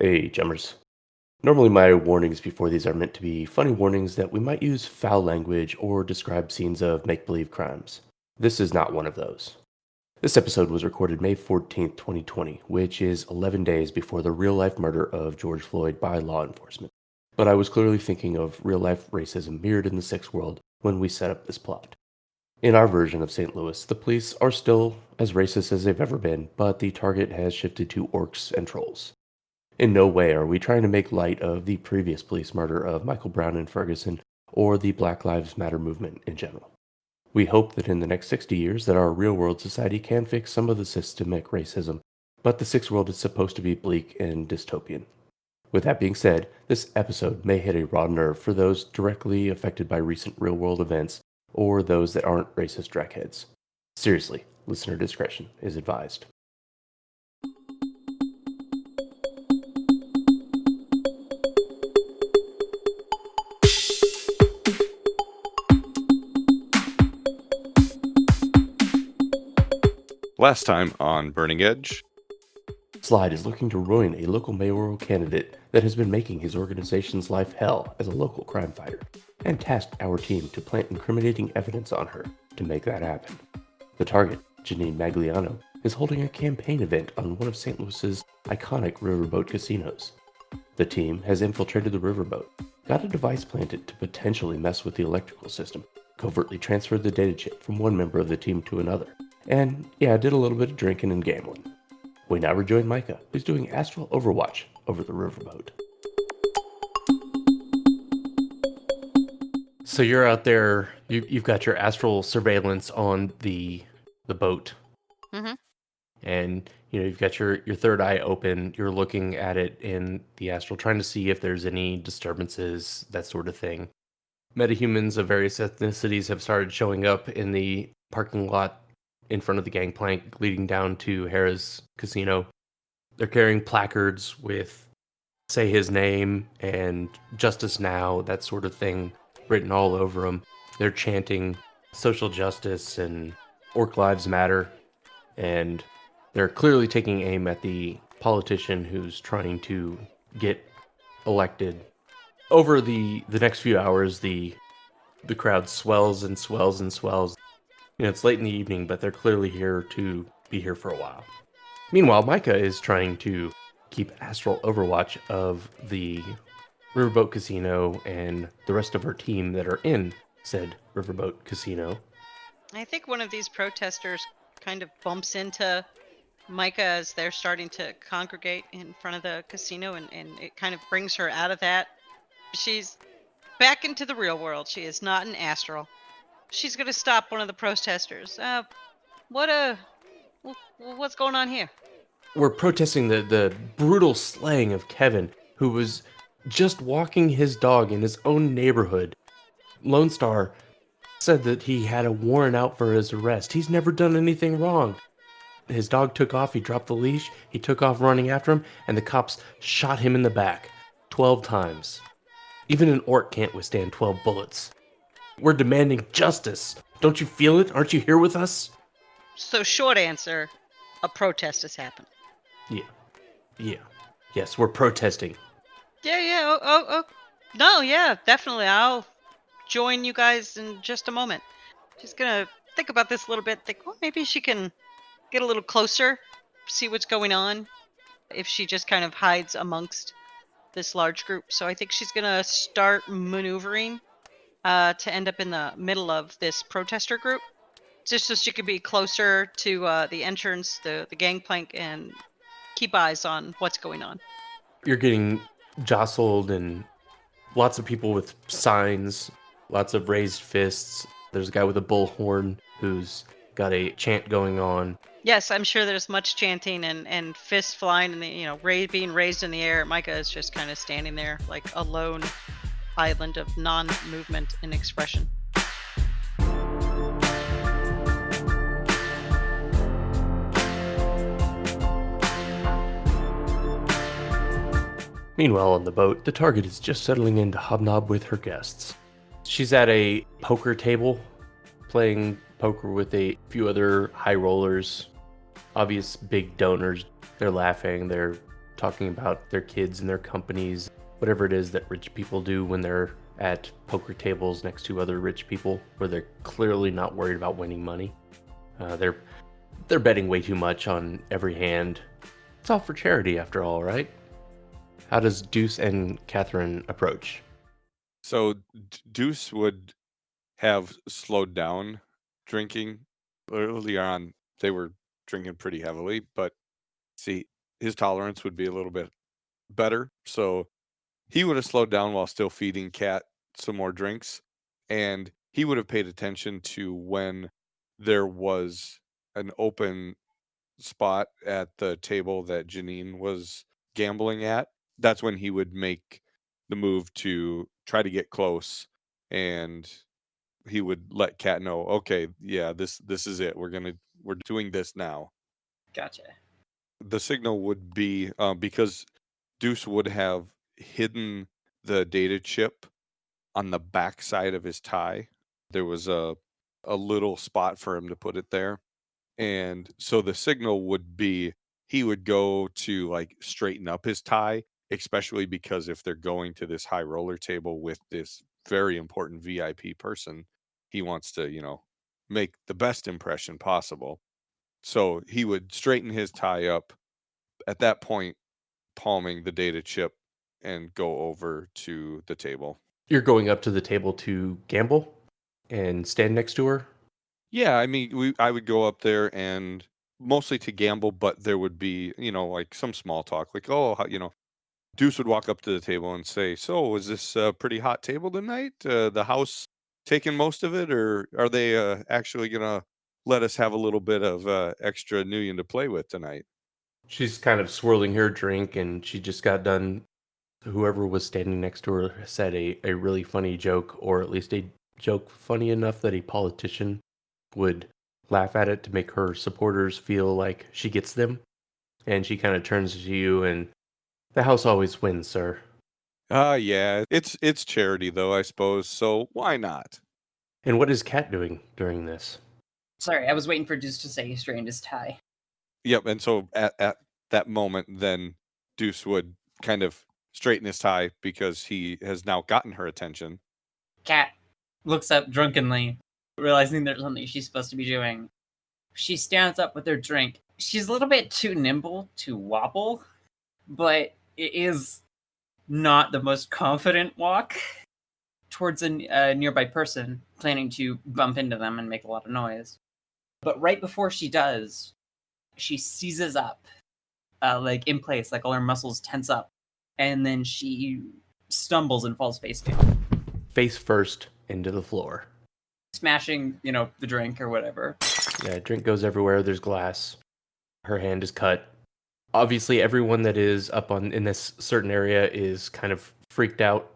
Hey, Jummers. Normally, my warnings before these are meant to be funny warnings that we might use foul language or describe scenes of make believe crimes. This is not one of those. This episode was recorded May 14th, 2020, which is 11 days before the real life murder of George Floyd by law enforcement. But I was clearly thinking of real life racism mirrored in the sex world when we set up this plot. In our version of St. Louis, the police are still as racist as they've ever been, but the target has shifted to orcs and trolls. In no way are we trying to make light of the previous police murder of Michael Brown in Ferguson or the Black Lives Matter movement in general. We hope that in the next 60 years that our real-world society can fix some of the systemic racism, but the sixth world is supposed to be bleak and dystopian. With that being said, this episode may hit a raw nerve for those directly affected by recent real-world events or those that aren't racist drackheads. Seriously, listener discretion is advised. Last time on Burning Edge. Slide is looking to ruin a local mayoral candidate that has been making his organization's life hell as a local crime fighter, and tasked our team to plant incriminating evidence on her to make that happen. The target, Jeanine Magliano, is holding a campaign event on one of St. Louis's iconic riverboat casinos. The team has infiltrated the riverboat, got a device planted to potentially mess with the electrical system, covertly transferred the data chip from one member of the team to another, and did a little bit of drinking and gambling. We now rejoin Micah, who's doing astral overwatch over the riverboat. So you're out there. You've got your astral surveillance on the boat, and you've got your third eye open. You're looking at it in the astral, trying to see if there's any disturbances, that sort of thing. Metahumans of various ethnicities have started showing up in the parking lot in front of the gangplank leading down to Harrah's casino. They're carrying placards with, say his name and Justice Now, that sort of thing, written all over them. They're chanting social justice and Orc Lives Matter, and they're clearly taking aim at the politician who's trying to get elected. Over the next few hours, the crowd swells and swells and swells. It's late in the evening, but they're clearly here to be here for a while. Meanwhile, Micah is trying to keep astral overwatch of the riverboat casino and the rest of her team that are in said riverboat casino. I think one of these protesters kind of bumps into Micah as they're starting to congregate in front of the casino, and it kind of brings her out of that. She's back into the real world. She is not an astral. She's going to stop one of the protesters. What's going on here? We're protesting the brutal slaying of Kevin, who was just walking his dog in his own neighborhood. Lone Star said that he had a warrant out for his arrest. He's never done anything wrong. His dog took off, he dropped the leash, he took off running after him, and the cops shot him in the back 12 times. Even an orc can't withstand 12 bullets. We're demanding justice. Don't you feel it? Aren't you here with us? So short answer, a protest has happened. Yeah. Yes, we're protesting. Yeah. No, yeah, definitely. I'll join you guys in just a moment. Just gonna think about this a little bit. Think, well, maybe she can get a little closer, see what's going on, if she just kind of hides amongst this large group. So I think she's gonna start maneuvering to end up in the middle of this protester group, just so she could be closer to the entrance, the gangplank, and keep eyes on what's going on. You're getting jostled, and lots of people with signs, lots of raised fists. There's a guy with a bullhorn who's got a chant going on. Yes, I'm sure there's much chanting and fists flying and being raised in the air. Micah is just kind of standing there like a lone island of non-movement and expression. Meanwhile, on the boat, the target is just settling in to hobnob with her guests. She's at a poker table, playing poker with a few other high rollers, obvious big donors. They're laughing, they're talking about their kids and their companies, whatever it is that rich people do when they're at poker tables next to other rich people, where they're clearly not worried about winning money. They're betting way too much on every hand. It's all for charity, after all, right? How does Deuce and Catherine approach? So Deuce would have slowed down drinking. Early on, they were drinking pretty heavily, but see, his tolerance would be a little bit better. So he would have slowed down while still feeding Cat some more drinks. And he would have paid attention to when there was an open spot at the table that Jeanine was gambling at. That's when he would make the move to try to get close, and he would let Cat know, okay, yeah, this is it. We're doing this now. Gotcha. The signal would be because Deuce would have hidden the data chip on the back side of his tie. There was a little spot for him to put it there. And so the signal would be he would go to like straighten up his tie, especially because if they're going to this high roller table with this very important VIP person, he wants to, make the best impression possible. So he would straighten his tie up, at that point, palming the data chip and go over to the table. You're going up to the table to gamble and stand next to her? Yeah, I mean, I would go up there and mostly to gamble, but there would be, like some small talk, like, oh, Deuce would walk up to the table and say, so is this a pretty hot table tonight? The house taking most of it, or are they actually going to let us have a little bit of extra Nuyen to play with tonight? She's kind of swirling her drink, and she just got done. Whoever was standing next to her said a really funny joke, or at least a joke funny enough that a politician would laugh at it to make her supporters feel like she gets them. And she kind of turns to you, and the house always wins, sir. Yeah, it's charity though, I suppose. So why not? And what is Kat doing during this? Sorry, I was waiting for Deuce to say he strained his tie. Yep, and so at that moment, then Deuce would kind of straighten his tie because he has now gotten her attention. Cat looks up drunkenly, realizing there's something she's supposed to be doing. She stands up with her drink. She's a little bit too nimble to wobble, but it is not the most confident walk towards a nearby person, planning to bump into them and make a lot of noise. But right before she does, she seizes up, like in place, like all her muscles tense up, and then she stumbles and falls face down. Face first into the floor. Smashing, the drink or whatever. Yeah, drink goes everywhere. There's glass. Her hand is cut. Obviously, everyone that is up in this certain area is kind of freaked out.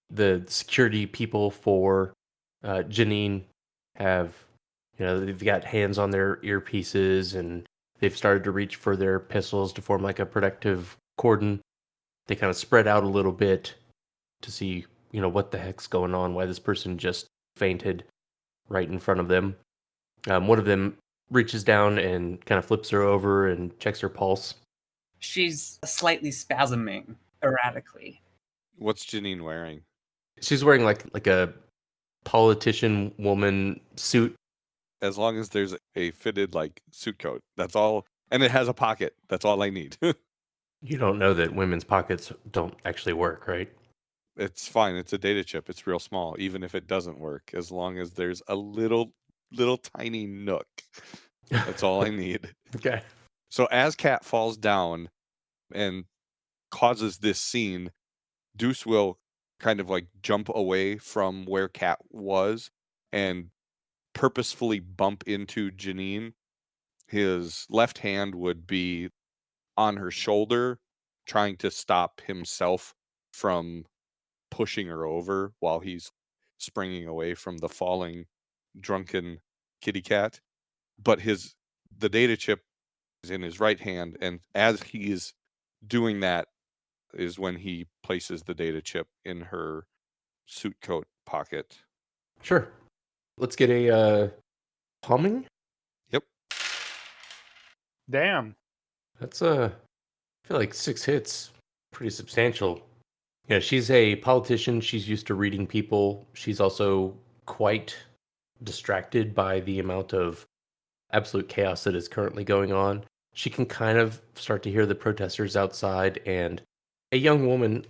The security people for Jeanine have, they've got hands on their earpieces, and they've started to reach for their pistols to form like a protective cordon. They kind of spread out a little bit to see, what the heck's going on, why this person just fainted right in front of them. One of them reaches down and kind of flips her over and checks her pulse. She's slightly spasming erratically. What's Jeanine wearing? She's wearing like a politician woman suit. As long as there's a fitted like suit coat, that's all, and it has a pocket. That's all I need. You don't know that women's pockets don't actually work, right? It's fine. It's a data chip. It's real small, even if it doesn't work. As long as there's a little tiny nook, that's all I need. Okay. So as Cat falls down and causes this scene, Deuce will kind of like jump away from where Cat was and purposefully bump into Jeanine. His left hand would be on her shoulder, trying to stop himself from pushing her over while he's springing away from the falling drunken kitty cat. But the data chip is in his right hand, and as he's doing that is when he places the data chip in her suit coat pocket. Sure. Let's get a palming. Yep. Damn. That's a I feel like 6 hits, pretty substantial. Yeah, she's a politician. She's used to reading people. She's also quite distracted by the amount of absolute chaos that is currently going on. She can kind of start to hear the protesters outside, and a young woman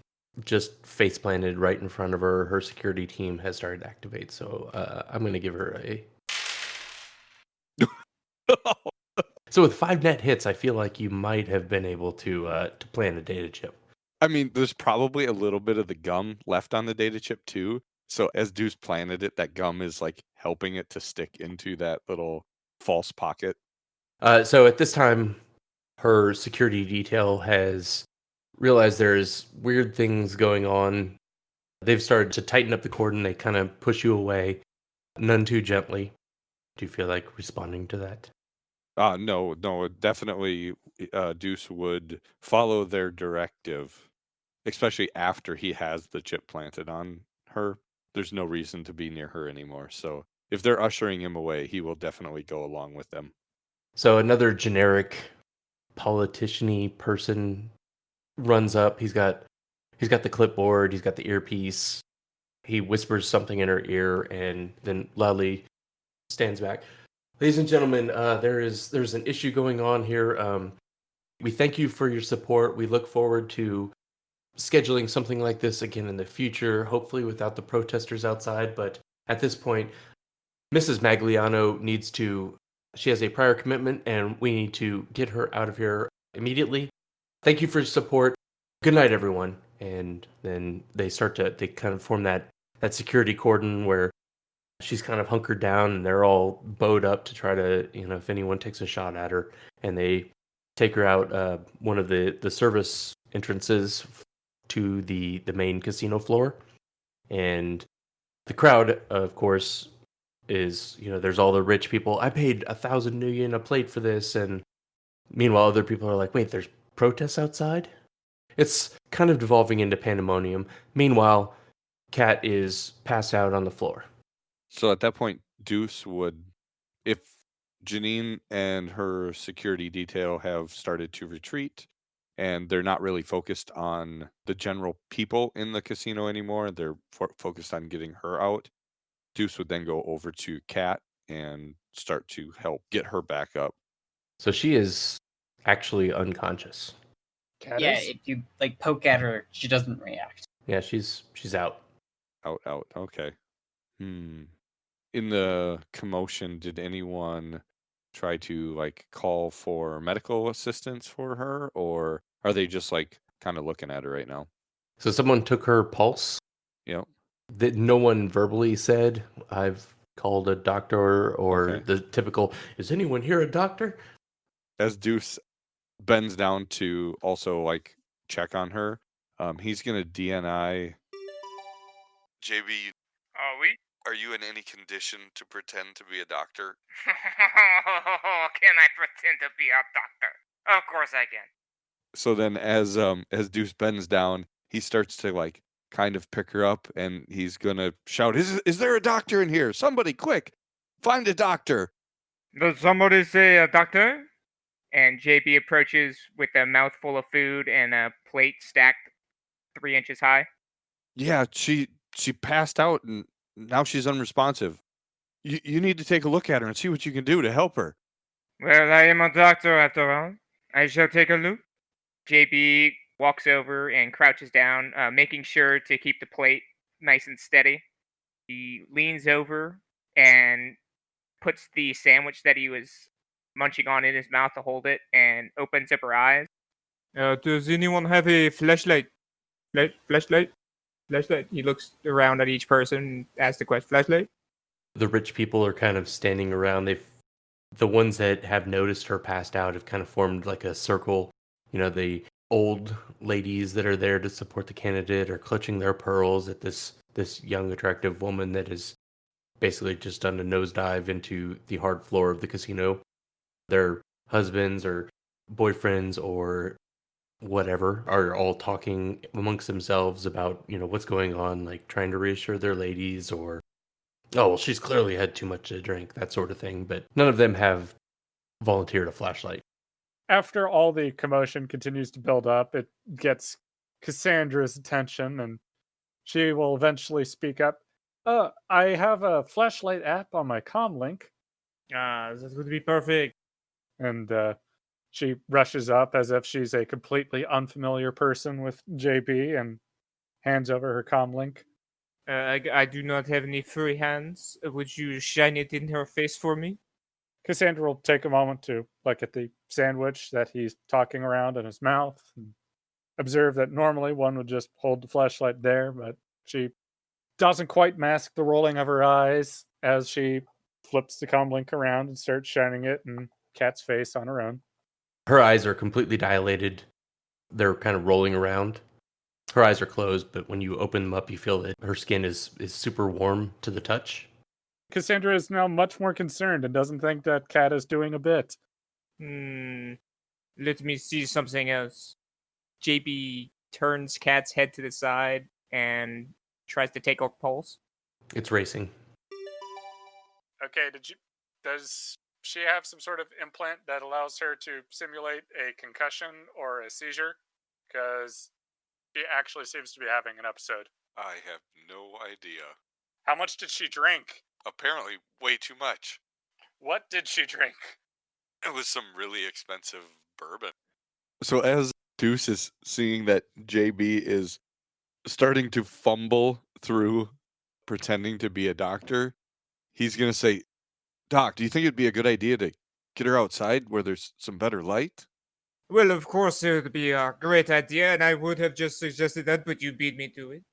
just face planted right in front of her. Her security team has started to activate, so I'm going to give her a. So with 5 net hits, I feel like you might have been able to plant a data chip. I mean, there's probably a little bit of the gum left on the data chip too. So as Deuce planted it, that gum is like helping it to stick into that little false pocket. So at this time, her security detail has realized there's weird things going on. They've started to tighten up the cordon. They kind of push you away, none too gently. Do you feel like responding to that? No, definitely Deuce would follow their directive, especially after he has the chip planted on her. There's no reason to be near her anymore. So if they're ushering him away, he will definitely go along with them. So another generic politician-y person runs up. He's got the clipboard, he's got the earpiece. He whispers something in her ear and then loudly stands back. Ladies and gentlemen, there's an issue going on here. We thank you for your support. We look forward to scheduling something like this again in the future, hopefully without the protesters outside. But at this point, Mrs. Magliano she has a prior commitment, and we need to get her out of here immediately. Thank you for your support. Good night, everyone. And then they kind of form that security cordon where she's kind of hunkered down and they're all bowed up to try to, if anyone takes a shot at her, and they take her out one of the service entrances to the main casino floor. And the crowd, of course, is, there's all the rich people. I paid 1,000 million a plate for this. And meanwhile, other people are like, wait, there's protests outside? It's kind of devolving into pandemonium. Meanwhile, Kat is passed out on the floor. So at that point, Deuce would, if Jeanine and her security detail have started to retreat and they're not really focused on the general people in the casino anymore, they're focused on getting her out, Deuce would then go over to Kat and start to help get her back up. So she is actually unconscious. Cat Yeah, is? if you like poke at her, she doesn't react. Yeah, she's out. Out. Okay. In the commotion, did anyone try to like call for medical assistance for her, or are they just like kind of looking at her right now? So someone took her pulse. Yep. That no one verbally said, I've called a doctor, or Okay. the typical, is anyone here a doctor? As Deuce bends down to also like check on her, he's gonna DNI. JB, are you in any condition to pretend to be a doctor? Can I pretend to be a doctor? Of course I can. So then as Deuce bends down, he starts to like kind of pick her up, and he's gonna shout, is there a doctor in here? Somebody quick, find a doctor. Does somebody say a doctor? And JB approaches with a mouthful of food and a plate stacked 3 inches high. Yeah, she passed out and now she's unresponsive. You need to take a look at her and see what you can do to help her. Well, I am a doctor after all. I shall take a look. JB walks over and crouches down, making sure to keep the plate nice and steady. He leans over and puts the sandwich that he was munching on in his mouth to hold it, and opens up her eyes. Does anyone have a flashlight? Flashlight? He looks around at each person and asks the question, flashlight? The rich people are kind of standing around. The ones that have noticed her passed out have kind of formed like a circle. The old ladies that are there to support the candidate are clutching their pearls at this young, attractive woman that has basically just done a nosedive into the hard floor of the casino. Their husbands or boyfriends or whatever are all talking amongst themselves about, what's going on, like trying to reassure their ladies, or, oh, well, she's clearly had too much to drink, that sort of thing. But none of them have volunteered a flashlight. After all the commotion continues to build up, it gets Cassandra's attention, and she will eventually speak up. I have a flashlight app on my comlink. That would be perfect. And she rushes up as if she's a completely unfamiliar person with JB and hands over her comlink. I do not have any free hands. Would you shine it in her face for me? Cassandra will take a moment to look at the sandwich that he's talking around in his mouth and observe that normally one would just hold the flashlight there, but she doesn't quite mask the rolling of her eyes as she flips the comlink around and starts shining it in Kat's face on her own. Her eyes are completely dilated. They're kind of rolling around. Her eyes are closed, but when you open them up, you feel that her skin is super warm to the touch. Cassandra is now much more concerned and doesn't think that Kat is doing a bit. Let me see something else. JB turns Kat's head to the side and tries to take her pulse. It's racing. Okay, does she have some sort of implant that allows her to simulate a concussion or a seizure? Because she actually seems to be having an episode. I have no idea. How much did she drink? Apparently, way too much. What did she drink? It was some really expensive bourbon. So as Deuce is seeing that JB is starting to fumble through pretending to be a doctor, he's going to say, Doc, do you think it'd be a good idea to get her outside where there's some better light? Well, of course it would be a great idea, and I would have just suggested that, but you beat me to it.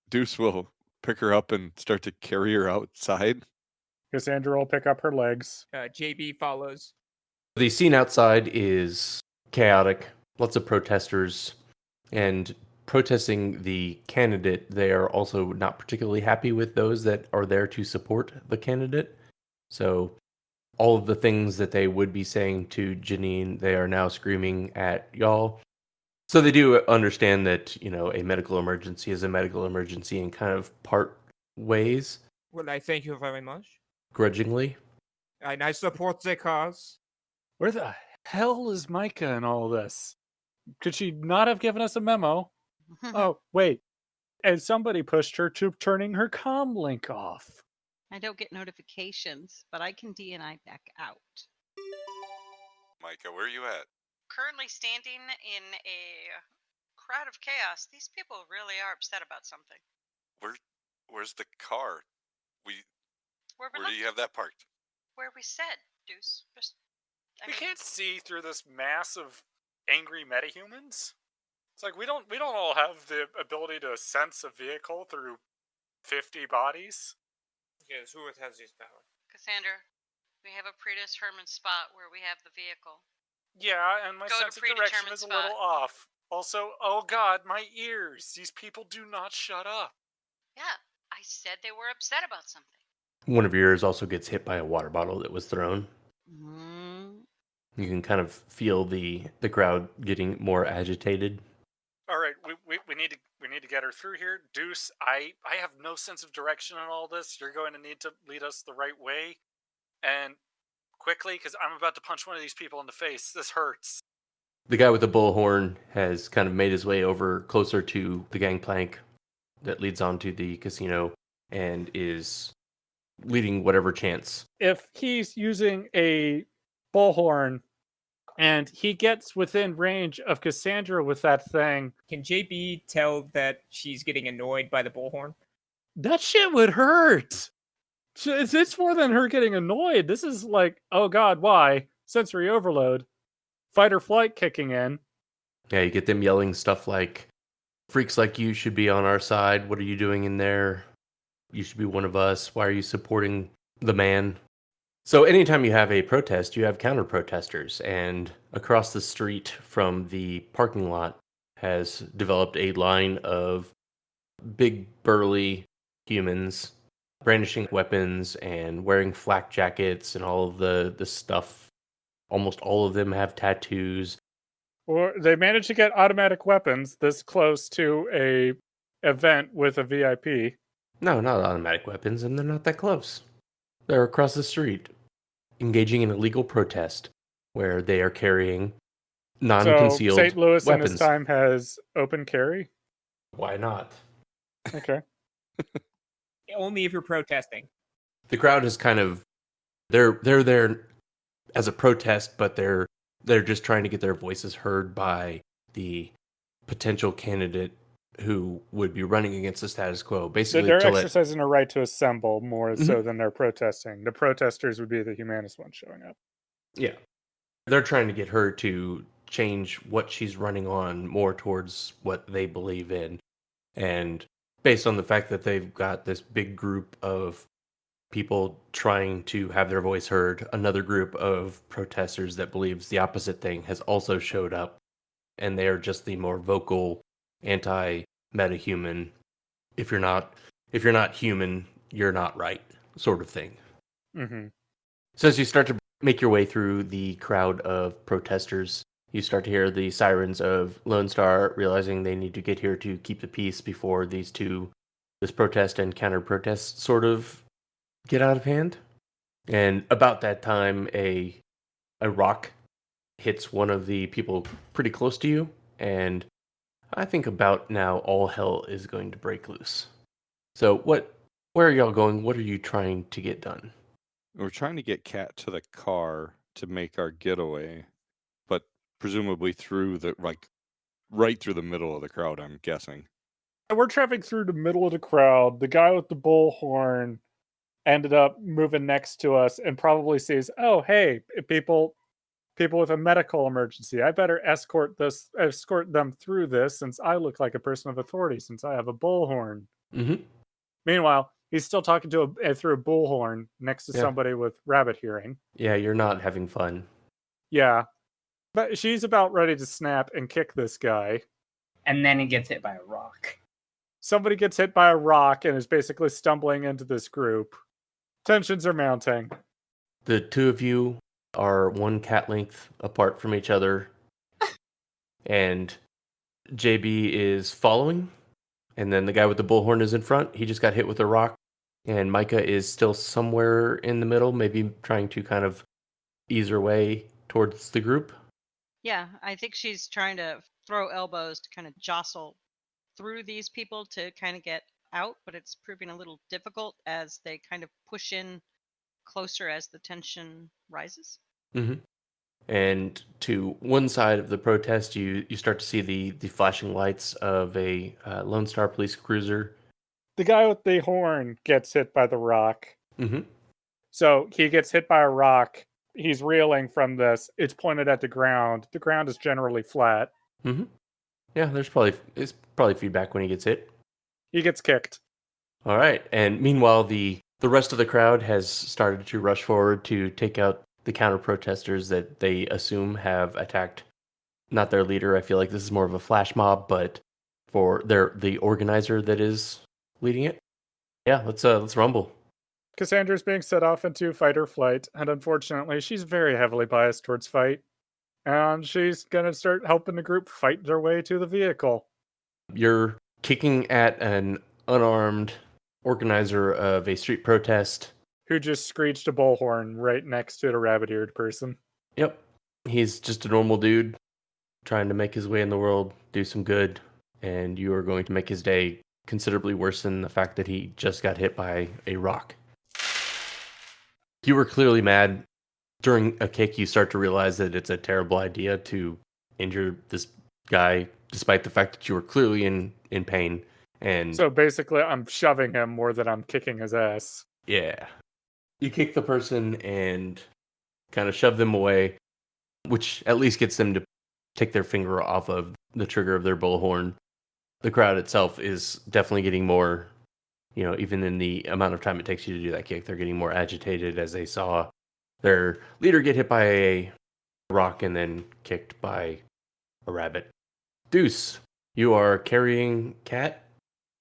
Deuce will pick her up and start to carry her outside. Cassandra will pick up her legs. JB follows. The scene outside is chaotic. Lots of protesters. And protesting the candidate, they are also not particularly happy with those that are there to support the candidate. So all of the things that they would be saying to Jeanine, they are now screaming at y'all. So they do understand that, a medical emergency is a medical emergency in kind of part ways. Well, I thank you very much. Grudgingly. And I support the cause. Where the hell is Micah in all this? Could she not have given us a memo? Oh, wait. And somebody pushed her to turning her comlink off. I don't get notifications, but I can DNI back out. Micah, where are you at? Currently standing in a crowd of chaos. These people really are upset about something. Where's the car? Where do you have that parked? Where we said, Deuce. We can't see through this mass of angry metahumans. It's like we don't all have the ability to sense a vehicle through 50 bodies. Yes, who has this power? Cassandra, we have a predetermined spot where we have the vehicle. Yeah, and my sense of direction is a little off. Also, oh god, my ears. These people do not shut up. Yeah, I said they were upset about something. One of your ears also gets hit by a water bottle that was thrown. Mm. You can kind of feel the crowd getting more agitated. All right, we need to get her through here. Deuce, I have no sense of direction in all this. You're going to need to lead us the right way, and quickly, because I'm about to punch one of these people in the face. This hurts. The guy with the bullhorn has kind of made his way over closer to the gangplank that leads onto the casino and is leading whatever chants. If he's using a bullhorn and he gets within range of Cassandra with that thing, can JB tell that she's getting annoyed by the bullhorn? That shit would hurt. It's more than her getting annoyed. This is like, oh god, why? Sensory overload. Fight or flight kicking in. Yeah, you get them yelling stuff like, freaks like you should be on our side. What are you doing in there? You should be one of us. Why are you supporting the man? So anytime you have a protest, you have counter-protesters. And across the street from the parking lot has developed a line of big, burly humans brandishing weapons and wearing flak jackets and all of the stuff. Almost all of them have tattoos. Or they managed to get automatic weapons this close to a event with a VIP. No, not automatic weapons, and they're not that close. They're across the street, engaging in illegal protest, where they are carrying So non-concealed St. Louis in this weapons. time has open carry. Why not? Okay. Only if you're protesting. The crowd is kind of they're there as a protest, but they're just trying to get their voices heard by the potential candidate who would be running against the status quo. Basically, They're to let exercising a right to assemble more Mhm. so than they're protesting. The protesters would be the humanist ones showing up. yeah, they're trying to get her to change what she's running on more towards what they believe in, and based on the fact that they've got this big group of people trying to have their voice heard, another group of protesters that believes the opposite thing has also showed up, and they are just the more vocal anti-metahuman. If you're not human, you're not right, sort of thing. Mm-hmm. So as you start to make your way through the crowd of protesters, you start to hear the sirens of Lone Star realizing they need to get here to keep the peace before this protest and counter protest sort of get out of hand. And about that time, a rock hits one of the people pretty close to you, and I think about now all hell is going to break loose. So where are y'all going? What are you trying to get done? We're trying to get Kat to the car to make our getaway, but presumably through right through the middle of the crowd, I'm guessing. We're traveling through the middle of the crowd. The guy with the bullhorn ended up moving next to us and probably sees, oh, hey, people with a medical emergency. I better escort them through this since I look like a person of authority since I have a bullhorn. Mm-hmm. Meanwhile, he's still talking through a bullhorn next to Yeah. somebody with rabbit hearing. Yeah, you're not having fun. Yeah. But she's about ready to snap and kick this guy. And then he gets hit by a rock. Somebody gets hit by a rock and is basically stumbling into this group. Tensions are mounting. The two of you are one cat length apart from each other, and JB is following, and then the guy with the bullhorn is in front. He just got hit with a rock, and Micah is still somewhere in the middle, maybe trying to kind of ease her way towards the group. Yeah, I think she's trying to throw elbows to kind of jostle through these people to kind of get out, but it's proving a little difficult as they kind of push in closer as the tension rises. Mm-hmm. And to one side of the protest, you start to see the flashing lights of a Lone Star police cruiser. The guy with the horn gets hit by the rock. Mm-hmm. So he gets hit by a rock. He's reeling from this. It's pointed at the ground. The ground is generally flat. Mm-hmm. Yeah, it's probably feedback when he gets hit. He gets kicked. All right. And meanwhile, the rest of the crowd has started to rush forward to take out the counter protesters that they assume have attacked not their leader. I feel like this is more of a flash mob, but for the organizer that is leading it. Yeah, let's rumble. Cassandra's being set off into fight or flight, and unfortunately, she's very heavily biased towards fight. And she's gonna start helping the group fight their way to the vehicle. You're kicking at an unarmed organizer of a street protest. Who just screeched a bullhorn right next to the rabbit-eared person. Yep. He's just a normal dude trying to make his way in the world, do some good, and you are going to make his day considerably worse than the fact that he just got hit by a rock. You were clearly mad. During a kick, you start to realize that it's a terrible idea to injure this guy, despite the fact that you were clearly in pain. And So basically, I'm shoving him more than I'm kicking his ass. yeah, you kick the person and kind of shove them away, which at least gets them to take their finger off of the trigger of their bullhorn. The crowd itself is definitely getting more, even in the amount of time it takes you to do that kick, they're getting more agitated as they saw their leader get hit by a rock and then kicked by a rabbit. Deuce, you are carrying Cat?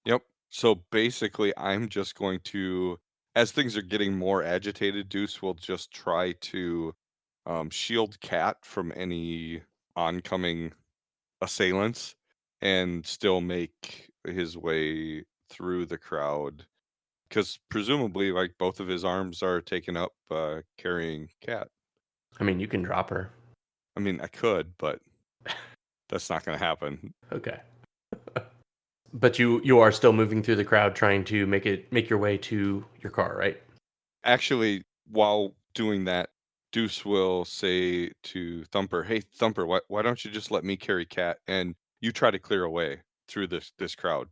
Yep. So basically, I'm just going to, as things are getting more agitated, Deuce will just try to shield Cat from any oncoming assailants and still make his way through the crowd. Because presumably, both of his arms are taken up carrying Cat. I mean, you can drop her. I mean, I could, but That's not going to happen. Okay. But you are still moving through the crowd trying to make your way to your car, right? Actually, while doing that, Deuce will say to Thumper, "Hey, Thumper, why don't you just let me carry Cat and you try to clear away through this crowd?"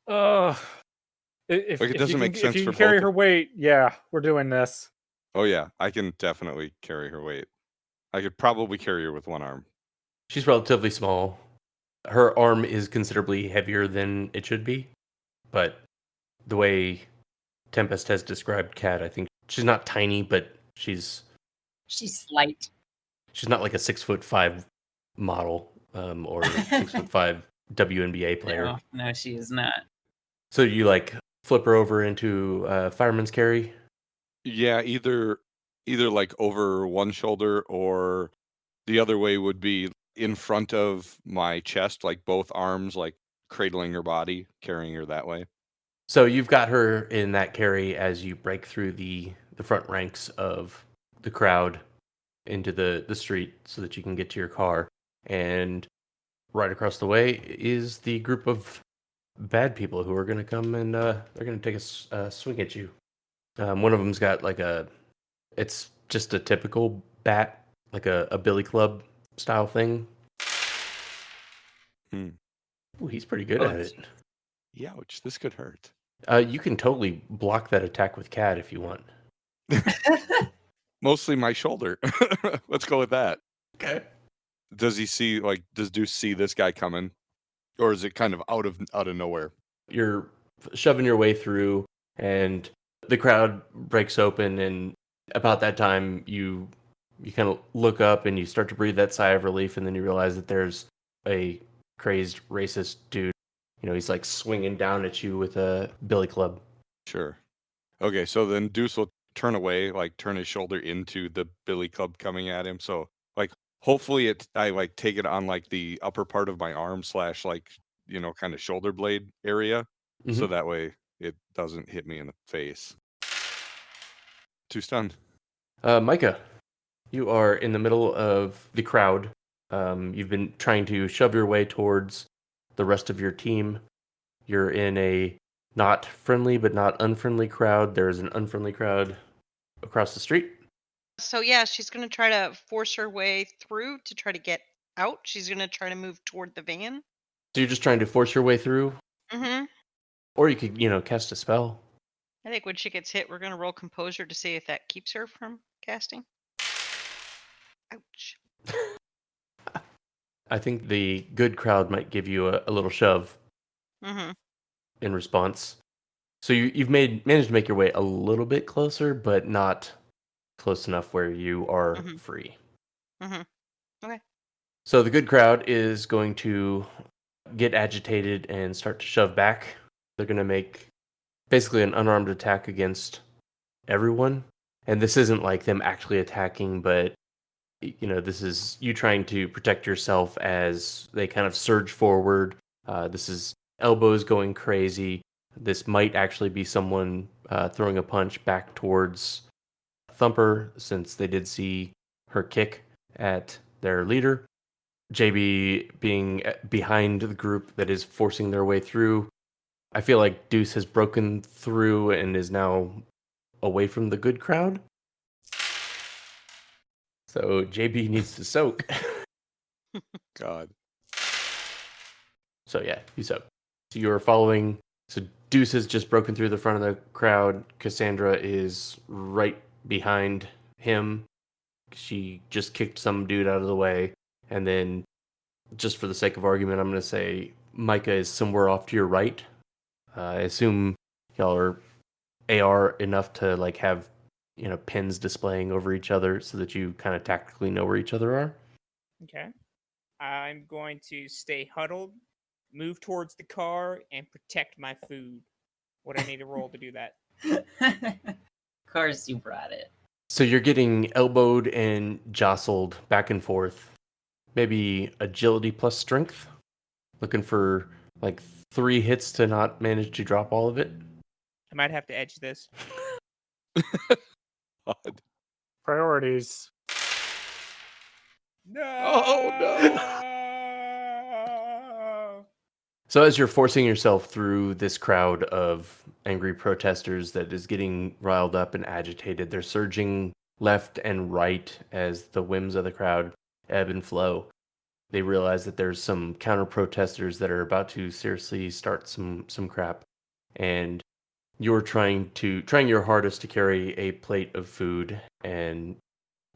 If Like, it doesn't make if sense you for can carry both her of... weight, yeah, we're doing this. Oh yeah, I can definitely carry her weight. I could probably carry her with one arm. She's relatively small. Her arm is considerably heavier than it should be, but the way Tempest has described Cat, I think she's not tiny, but she's slight. she's not like a 6'5" model or 6'5" WNBA player. No, she is not. So you like flip her over into fireman's carry? Yeah, either like over one shoulder, or the other way would be in front of my chest, like both arms, like cradling her body, carrying her that way. So you've got her in that carry as you break through the front ranks of the crowd into the street so that you can get to your car. And right across the way is the group of bad people who are going to come and they're going to take a swing at you. One of them's got it's just a typical bat, like a billy club style thing. Hmm. Ooh, he's pretty good at it. Youch, this could hurt. You can totally block that attack with Cat if you want. Mostly my shoulder. Let's go with that. Okay. Does Deuce see this guy coming? Or is it kind of out of nowhere? You're shoving your way through, and the crowd breaks open, and about that time, you kind of look up and you start to breathe that sigh of relief, and then you realize that there's a crazed racist dude. He's like swinging down at you with a billy club. Sure. Okay, so then Deuce will turn away, like turn his shoulder into the billy club coming at him. So like hopefully I like take it on like the upper part of my arm / like, kind of shoulder blade area. So that way it doesn't hit me in the face. 2 stunned. Micah, you are in the middle of the crowd. You've been trying to shove your way towards the rest of your team. You're in a not friendly but not unfriendly crowd. There's an unfriendly crowd across the street. So yeah, she's gonna try to force her way through to try to get out. She's gonna try to move toward the van. So you're just trying to force your way through, Mm-hmm. or you could, cast a spell. I think when she gets hit, we're gonna roll composure to see if that keeps her from casting. Ouch. I think the good crowd might give you a little shove Mm-hmm. in response. So you've managed to make your way a little bit closer, but not close enough where you are free. Mm-hmm. Okay. So the good crowd is going to get agitated and start to shove back. They're going to make basically an unarmed attack against everyone. And this isn't like them actually attacking, but this is you trying to protect yourself as they kind of surge forward. This is elbows going crazy. This might actually be someone throwing a punch back towards Thumper, since they did see her kick at their leader. JB being behind the group that is forcing their way through. I feel like Deuce has broken through and is now away from the good crowd. So JB needs to soak. God. So yeah, you soak. So you're following. So Deuce has just broken through the front of the crowd. Cassandra is right behind him. She just kicked some dude out of the way. And then, just for the sake of argument, I'm going to say Micah is somewhere off to your right. I assume y'all are AR enough to like have pins displaying over each other so that you kind of tactically know where each other are. Okay. I'm going to stay huddled, move towards the car, and protect my food. What do I need to roll to do that? Car's super at it. So you're getting elbowed and jostled back and forth. Maybe agility plus strength. Looking for like 3 hits to not manage to drop all of it. I might have to edge this. God. Priorities. No! Oh, no. So as you're forcing yourself through this crowd of angry protesters that is getting riled up and agitated, they're surging left and right as the whims of the crowd ebb and flow. They realize that there's some counter protesters that are about to seriously start some crap, and you're trying your hardest to carry a plate of food, and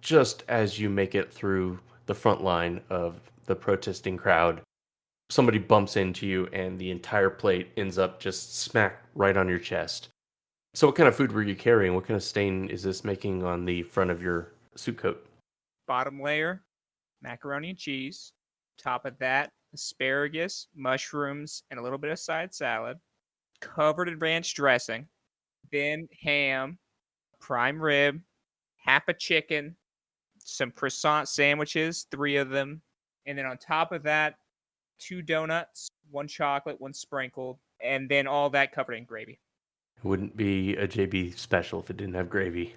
just as you make it through the front line of the protesting crowd, somebody bumps into you and the entire plate ends up just smack right on your chest. So what kind of food were you carrying? What kind of stain is this making on the front of your suit coat? Bottom layer, macaroni and cheese. Top of that, asparagus, mushrooms, and a little bit of side salad. Covered in ranch dressing. Then ham, prime rib, half a chicken, some croissant sandwiches, 3 of them. And then on top of that, 2 donuts, 1 chocolate, 1 sprinkled, and then all that covered in gravy. It wouldn't be a JB special if it didn't have gravy.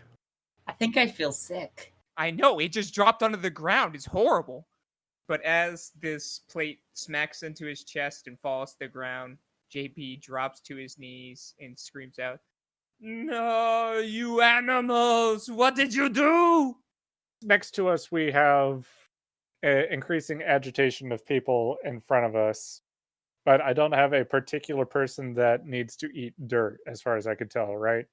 I think I feel sick. I know, it just dropped onto the ground. It's horrible. But as this plate smacks into his chest and falls to the ground, JP drops to his knees and screams out, "No, you animals! What did you do?" Next to us, we have increasing agitation of people in front of us, but I don't have a particular person that needs to eat dirt, as far as I could tell, right?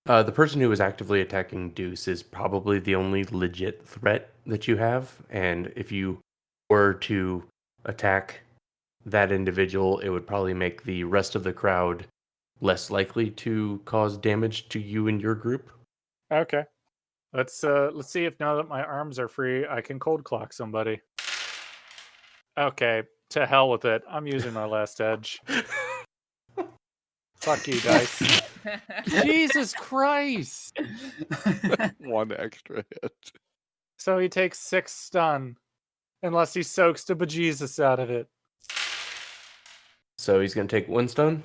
The person who is actively attacking Deuce is probably the only legit threat that you have, and if you were to attack that individual, it would probably make the rest of the crowd less likely to cause damage to you and your group. Okay. Let's see if now that my arms are free, I can cold clock somebody. Okay, to hell with it. I'm using my last edge. Fuck you, dice. Jesus Christ! 1 extra hit. So he takes 6 stun, unless he soaks the bejesus out of it. So he's going to take 1 stun.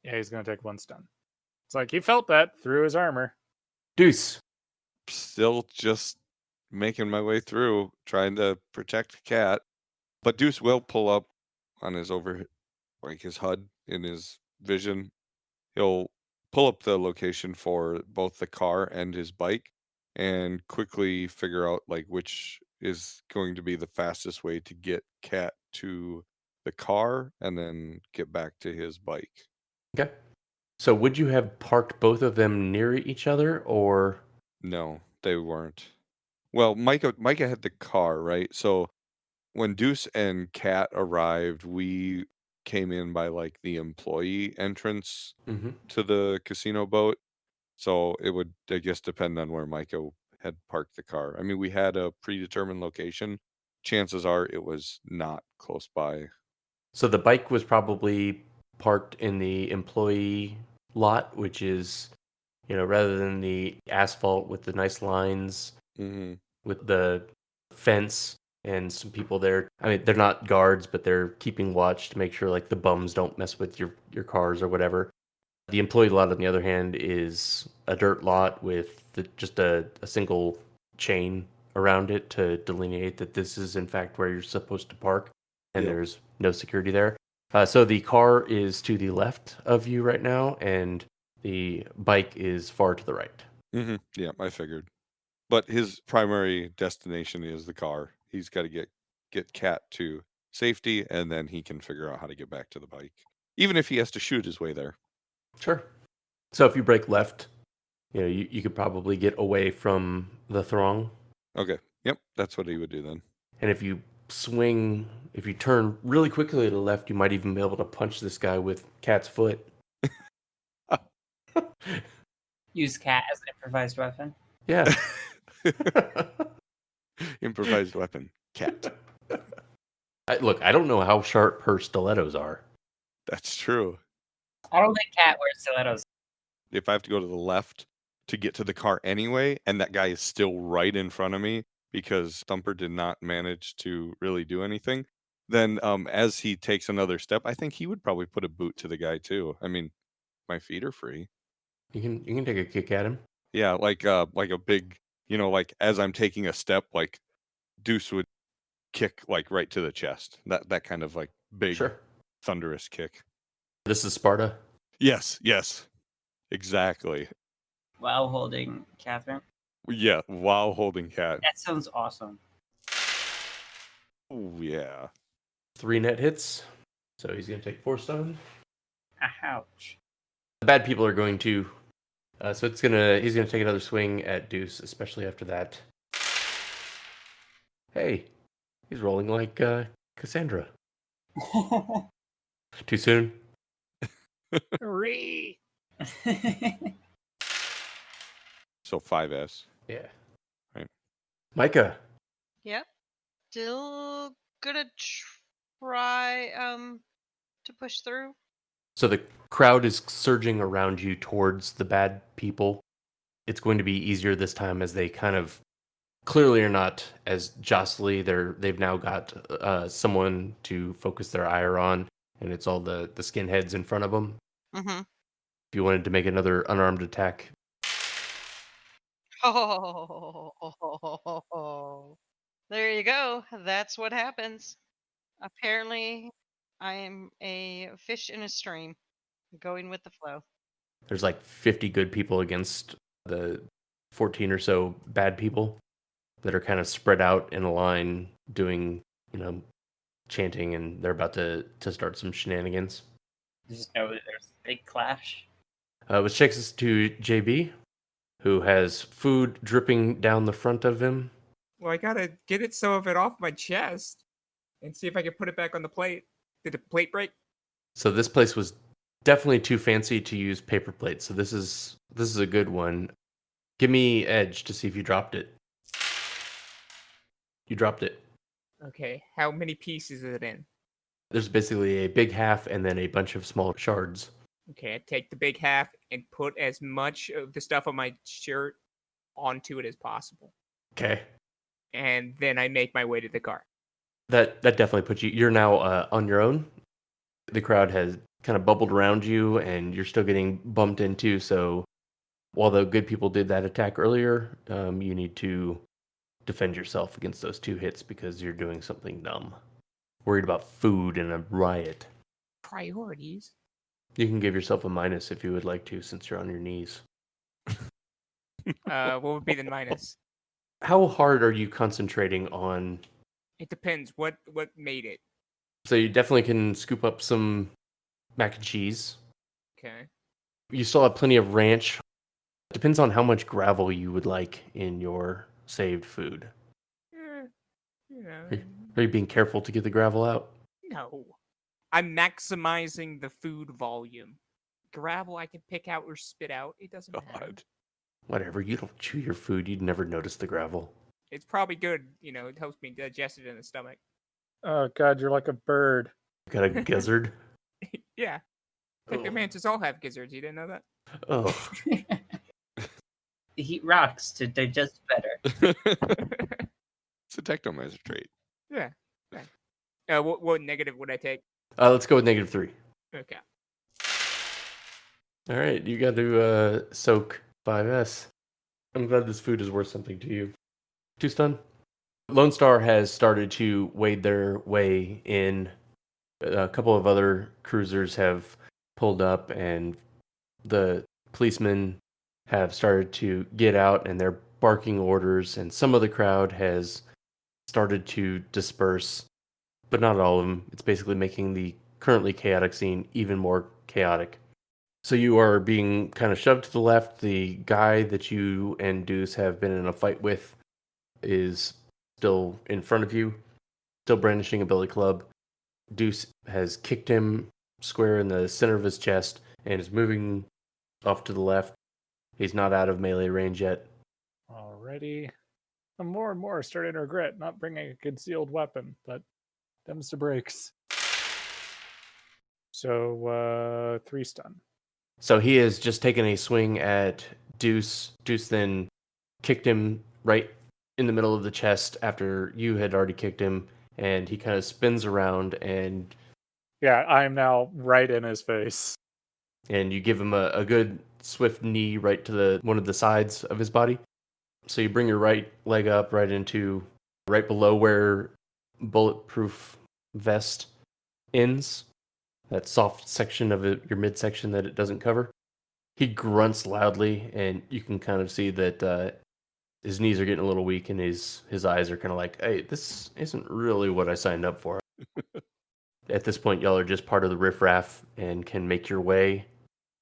Yeah, he's gonna take 1 stun. It's like he felt that through his armor. Deuce. Still just making my way through, trying to protect Cat. But Deuce will pull up on his his HUD in his vision. He'll pull up the location for both the car and his bike and quickly figure out which is going to be the fastest way to get Cat to the car and then get back to his bike. Okay. So would you have parked both of them near each other, or? No, they weren't. Well, Micah had the car, right? So when Deuce and Cat arrived, we came in by the employee entrance to the casino boat. So it would, I guess, depend on where Micah had parked the car. I mean, we had a predetermined location. Chances are it was not close by. So the bike was probably parked in the employee lot, which is, rather than the asphalt with the nice lines, with the fence and some people there. I mean, they're not guards, but they're keeping watch to make sure the bums don't mess with your cars or whatever. The employee lot, on the other hand, is a dirt lot with just a single chain around it to delineate that this is, in fact, where you're supposed to park, and there's no security there. So the car is to the left of you right now, and the bike is far to the right. Yeah, I figured. But his primary destination is the car. He's got to get Cat to safety, and then he can figure out how to get back to the bike, even if he has to shoot his way there. Sure. So if you break left, you could probably get away from the throng. Okay. Yep, that's what he would do then. And if you turn really quickly to the left, you might even be able to punch this guy with Cat's foot. Use Cat as an improvised weapon. Yeah. Improvised weapon. Cat. Look, I don't know how sharp her stilettos are. That's true. I don't think Cat wears stilettos. If I have to go to the left to get to the car anyway, and that guy is still right in front of me because Thumper did not manage to really do anything, then as he takes another step, I think he would probably put a boot to the guy too. I mean, my feet are free. You can take a kick at him. Yeah, like a big, as I'm taking a step, Deuce would kick right to the chest. That kind of big Sure. thunderous kick. This is Sparta. Yes, exactly. While holding Catherine. Yeah, while holding Cat. That sounds awesome. Oh yeah. 3 net hits. So he's going to take 4 stun. Ouch. The bad people are going to. So he's gonna take another swing at Deuce, especially after that. Hey, he's rolling like Cassandra. Too soon? So 5S. Yeah. Right. Micah. Yep. Still gonna try to push through. So the crowd is surging around you towards the bad people. It's going to be easier this time as they kind of clearly are not as jostly. They've now got someone to focus their ire on, and it's all the skinheads in front of them. Mm-hmm. If you wanted to make another unarmed attack, Oh, there you go. That's what happens. Apparently, I am a fish in a stream, going with the flow. there's like 50 good people against the 14 or so bad people that are kind of spread out in a line doing, chanting, and they're about to start some shenanigans. Just know that there's a big clash. Which takes us to JB, who has food dripping down the front of him. Well, I gotta get some of it off my chest and see if I can put it back on the plate. Did the plate break? So this place was definitely too fancy to use paper plates. So this is a good one. Give me edge to see if you dropped it. You dropped it. Okay, how many pieces is it in? There's basically a big half and then a bunch of small shards. Okay, I take the big half and put as much of the stuff on my shirt onto it as possible. Okay. And then I make my way to the car. That definitely puts you. You're now on your own. The crowd has kind of bubbled around you, and you're still getting bumped into. So while the good people did that attack earlier, you need to defend yourself against those 2 hits because you're doing something dumb. Worried about food and a riot. Priorities? You can give yourself a minus if you would like to, since you're on your knees. What would be the minus? How hard are you concentrating on? It depends. What made it? So you definitely can scoop up some mac and cheese. Okay. You still have plenty of ranch. Depends on how much gravel you would like in your saved food. You know. Are you being careful to get the gravel out? No. I'm maximizing the food volume. Gravel I can pick out or spit out. It doesn't matter. God. Whatever, you don't chew your food, you'd never notice the gravel. It's probably good. It helps me digest it in the stomach. Oh god, you're like a bird. Got a gizzard? Yeah. Like the Oh. mantis all have gizzards. You didn't know that? Oh. Eat rocks to digest better. It's a tectomancer trait. Yeah. What negative would I take? Let's go with -3. Okay. All right, you got to soak 5S. I'm glad this food is worth something to you. 2 stun. Lone Star has started to wade their way in. A couple of other cruisers have pulled up, and the policemen have started to get out, and they're barking orders, and some of the crowd has started to disperse, but not all of them. It's basically making the currently chaotic scene even more chaotic. So you are being kind of shoved to the left. The guy that you and Deuce have been in a fight with is still in front of you, still brandishing a billy club. Deuce has kicked him square in the center of his chest and is moving off to the left. He's not out of melee range yet. Already. I'm more and more starting to regret not bringing a concealed weapon, but them's the breaks. So, 3 stun. So he has just taken a swing at Deuce. Deuce then kicked him right in the middle of the chest after you had already kicked him, and he kind of spins around and Yeah, I am now right in his face. you give him a good swift knee right to one of the sides of his body. So you bring your right leg up right below where bulletproof vest ends, that soft section of your midsection that it doesn't cover. He grunts loudly, and you can kind of see that his knees are getting a little weak, and his eyes are kind of like, hey, this isn't really what I signed up for. At this point, y'all are just part of the riffraff and can make your way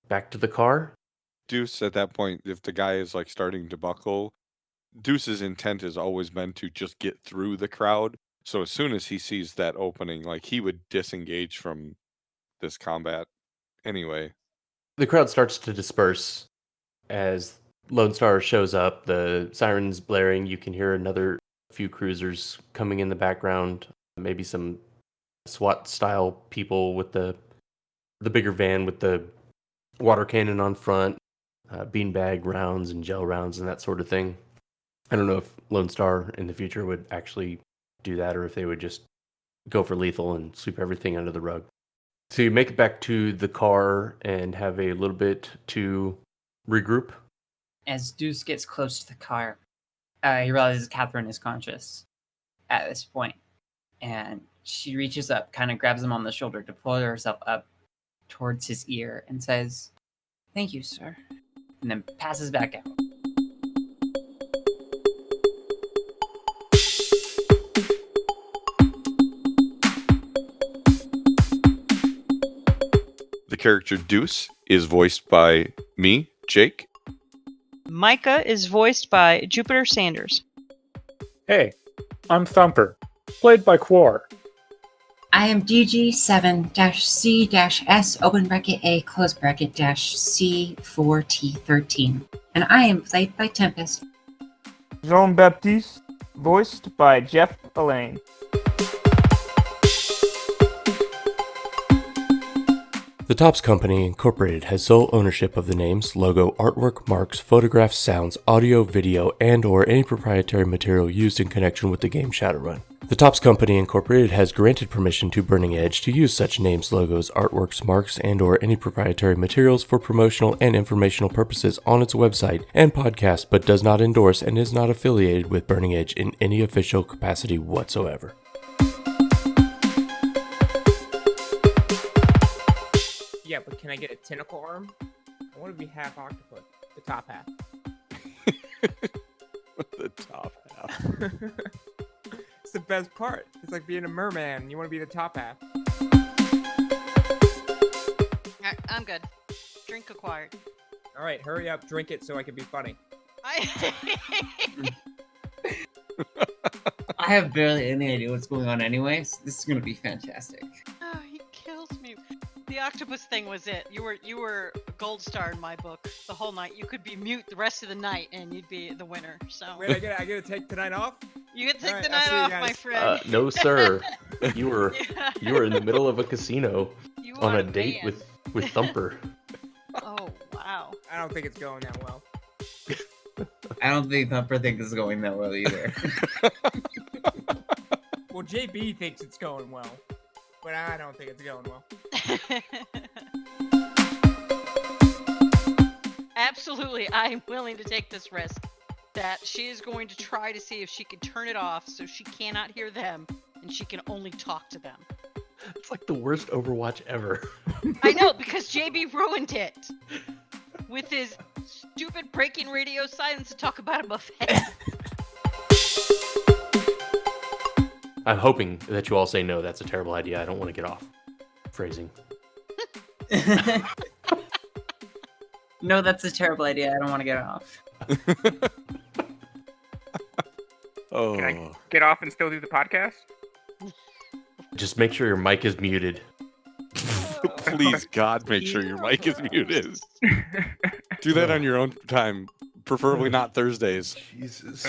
back to the car. Deuce, at that point, if the guy is like starting to buckle, Deuce's intent has always been to just get through the crowd. So as soon as he sees that opening, like he would disengage from this combat anyway. The crowd starts to disperse as Lone Star shows up. The sirens blaring. You can hear another few cruisers coming in the background. Maybe some SWAT-style people with the bigger van with the water cannon on front, beanbag rounds and gel rounds and that sort of thing. I don't know if Lone Star in the future would actually do that or if they would just go for lethal and sweep everything under the rug. So you make it back to the car and have a little bit to regroup. As Deuce gets close to the car, he realizes Catherine is conscious at this point, and she reaches up, kind of grabs him on the shoulder to pull herself up towards his ear and says, "Thank you, sir," and then passes back out. The character Deuce is voiced by me, Jake. Micah is voiced by Jupiter Sanders. Hey, I'm Thumper, played by Quar. I am DG7-C-S open bracket A close bracket -C4T13, and I am played by Tempest. Jean-Baptiste, voiced by Jeff Elaine. The Topps Company Incorporated has sole ownership of the names, logo, artwork, marks, photographs, sounds, audio, video, and or any proprietary material used in connection with the game Shadowrun. The Topps Company Incorporated has granted permission to Burning Edge to use such names, logos, artworks, marks, and or any proprietary materials for promotional and informational purposes on its website and podcast, but does not endorse and is not affiliated with Burning Edge in any official capacity whatsoever. Yeah, but can I get a tentacle arm? I want to be half octopus. The top half. The top half. It's the best part. It's like being a merman. You want to be the top half. Alright, I'm good. Drink acquired. All right, hurry up, drink it so I can be funny. I have barely any idea what's going on anyway, so this is going to be fantastic. Oh, he kills me. The octopus thing was it. You were a gold star in my book the whole night. You could be mute the rest of the night and you'd be the winner. So Wait, I get to take tonight off? you get to take Alright, the I'll night see you off, guys. my friend. No, sir. You were in the middle of a casino You on are a date man. with Thumper. Oh wow. I don't think it's going that well. I don't think Thumper thinks it's going that well either. Well, JB thinks it's going well, but I don't think it's going well. Absolutely, I'm willing to take this risk. That she is going to try to see if she can turn it off so she cannot hear them and she can only talk to them. It's like the worst Overwatch ever. I know, because JB ruined it with his stupid breaking radio silence to talk about a buffet. I'm hoping that you all say no, that's a terrible idea. I don't want to get off. Phrasing. No, that's a terrible idea. I don't want to get off. Oh, Can I get off and still do the podcast? Just make sure your mic is muted. please, God, make sure your mic is muted. Do that on your own time, preferably not Thursdays. Jesus.